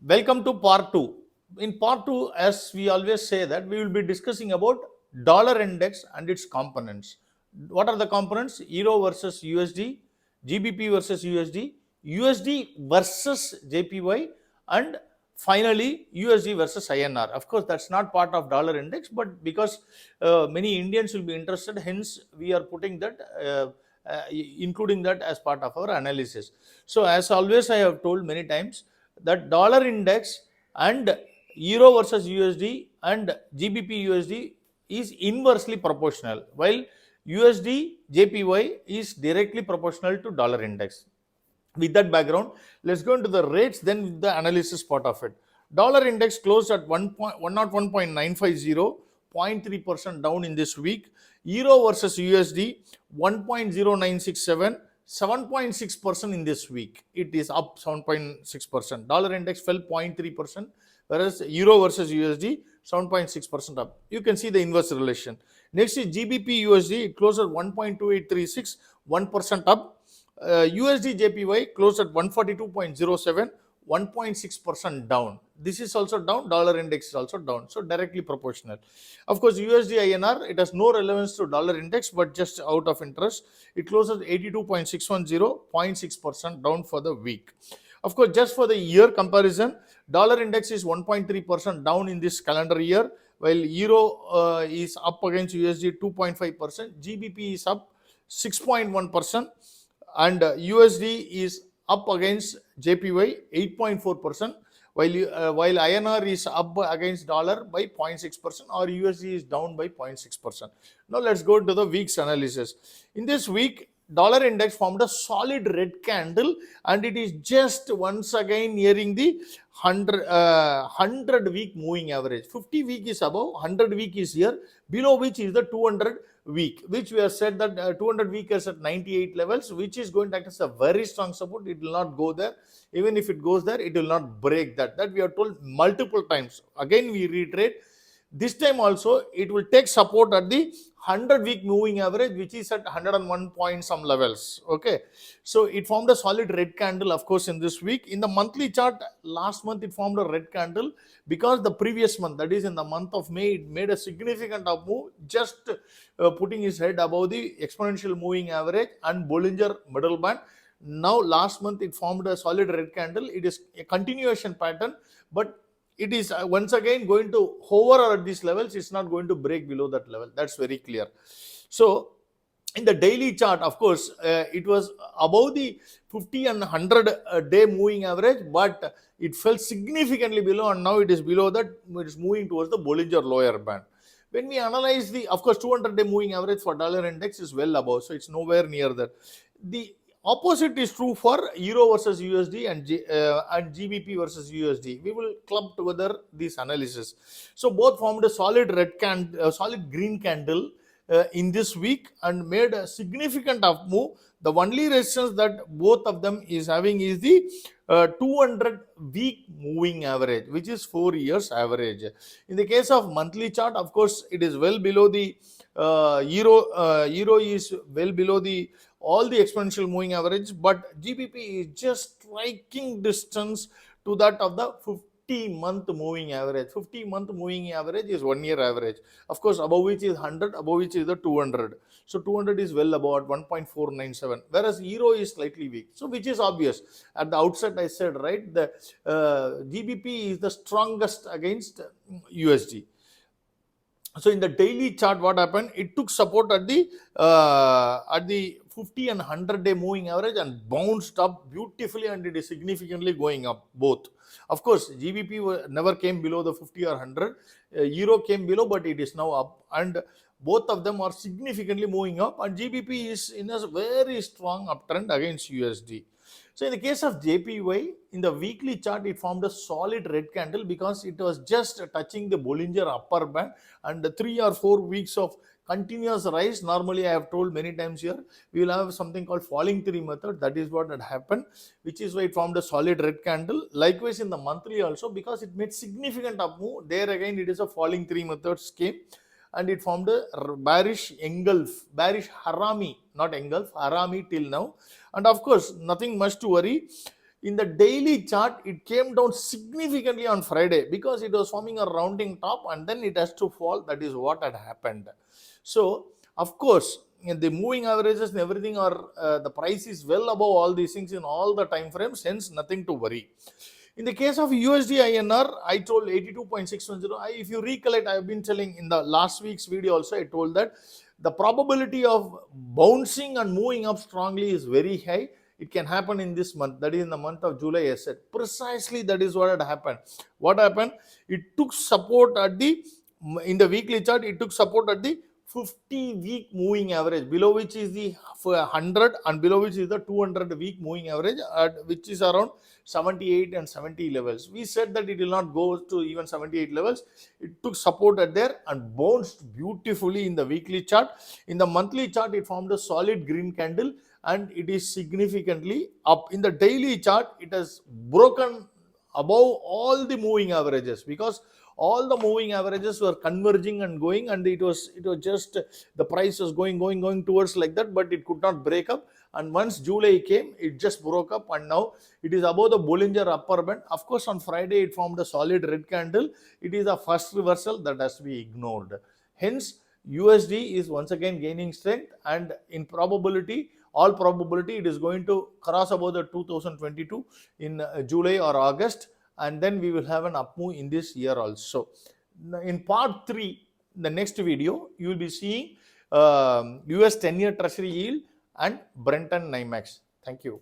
Welcome to part 2. In part 2, as we always say that we will be discussing about dollar index and its components. What are the components? Euro versus USD, GBP versus USD, USD versus JPY, and finally USD versus INR. Of course, that's not part of dollar index, but because many Indians will be interested, hence we are putting that, including that as part of our analysis. So, as always, I have told many times that dollar index and euro versus USD and GBP USD is inversely proportional, while USD JPY is directly proportional to dollar index. With that background, let's go into the rates, then with the analysis part of it. Dollar index closed at 101.950, 0.3% down in this week. Euro versus USD 1.0967, 7.6% in this week. It is up 7.6%. Dollar index fell 0.3%, whereas Euro versus USD 7.6% up. You can see the inverse relation. Next is GBP USD. It closed at 1.2836, 1% up. USD JPY closed at 142.07, 1.6% down. This is also down. Dollar index is also down. So directly proportional. Of course, USD INR, it has no relevance to dollar index, but just out of interest, it closes 82.610, 0.6% down for the week. Of course, just for the year comparison, dollar index is 1.3% down in this calendar year, while Euro is up against USD 2.5%, GBP is up 6.1%, and USD is up against JPY 8.4%, while INR is up against dollar by 0.6%, or USD is down by 0.6%. Now let's go to the week's analysis. In this week, dollar index formed a solid red candle, and it is just once again nearing the 100 week moving average. 50 week is above, 100 week is here, below which is the 200 week, which we have said that 200 week is at 98 levels, which is going to act as a very strong support. It will not go there. Even if it goes there, it will not break that. That we are told multiple times. Again, we reiterate, this time also it will take support at the 100 week moving average, which is at 101 point some levels. Okay, so it formed a solid red candle, of course, in this week. In the monthly chart, last month it formed a red candle because the previous month, that is in the month of May, it made a significant up move, just putting its head above the exponential moving average and Bollinger middle band. Now last month it formed a solid red candle. It is a continuation pattern, but it is once again going to hover at these levels. It's not going to break below that level. That's very clear. So in the daily chart, of course, it was above the 50 and 100 day moving average, but it fell significantly below, and now it is below that. It is moving towards the Bollinger lower band. When we analyze the, of course, 200 day moving average for dollar index is well above, so it's nowhere near that. The opposite is true for Euro versus USD and GBP versus USD. We will club together this analysis. So both formed a solid solid green candle in this week and made a significant up move. The only resistance that both of them is having is the 200 week moving average, which is 4 years average. In the case of monthly chart, of course, it is well below the Euro is well below the all the exponential moving average, but GBP is just striking distance to that of the 50-month moving average. 50-month moving average is 1 year average. Of course, above which is 100, above which is the 200. So 200 is well above 1.497, whereas Euro is slightly weak. So which is obvious. At the outset, I said, right, the GBP is the strongest against USD. So in the daily chart, what happened? It took support at the 50 and 100 day moving average and bounced up beautifully, and it is significantly going up both. Of course, GBP never came below the 50 or 100. Euro came below, but it is now up, and both of them are significantly moving up, and GBP is in a very strong uptrend against USD. So in the case of JPY, in the weekly chart, it formed a solid red candle because it was just touching the Bollinger upper band, and 3 or 4 weeks of continuous rise. Normally, I have told many times here, we will have something called falling tree method. That is what had happened, which is why it formed a solid red candle. Likewise, in the monthly also, because it made significant up move. There again, it is a falling tree method scheme, and it formed a bearish engulf, bearish harami, not engulf, harami till now. And of course, nothing much to worry. In the daily chart, it came down significantly on Friday because it was forming a rounding top and then it has to fall. That is what had happened. So, of course, in the moving averages and everything are the price is well above all these things in all the time frames, hence nothing to worry. In the case of USD INR, I told 82.610. If you recollect, I have been telling in the last week's video also, I told that the probability of bouncing and moving up strongly is very high. It can happen in this month, that is in the month of July, I said. Precisely that is what had happened. What happened? It took support at the, in the weekly chart, it took support at the 50-week moving average, below which is the 100 and below which is the 200-week moving average, which is around 78 and 70 levels. We said that it will not go to even 78 levels. It took support at there and bounced beautifully in the weekly chart. In the monthly chart, it formed a solid green candle and it is significantly up. In the daily chart, it has broken above all the moving averages because all the moving averages were converging and going, and it was just the price was going towards like that, but it could not break up. And once July came, it just broke up and now it is above the Bollinger upper band. Of course, on Friday it formed a solid red candle. It is a first reversal that has to be ignored. Hence, USD is once again gaining strength, and in probability, all probability, it is going to cross above the 2022 in July or August, and then we will have an up move in this year also. In part 3, the next video, you will be seeing US 10-year treasury yield and Brent and NYMEX. Thank you.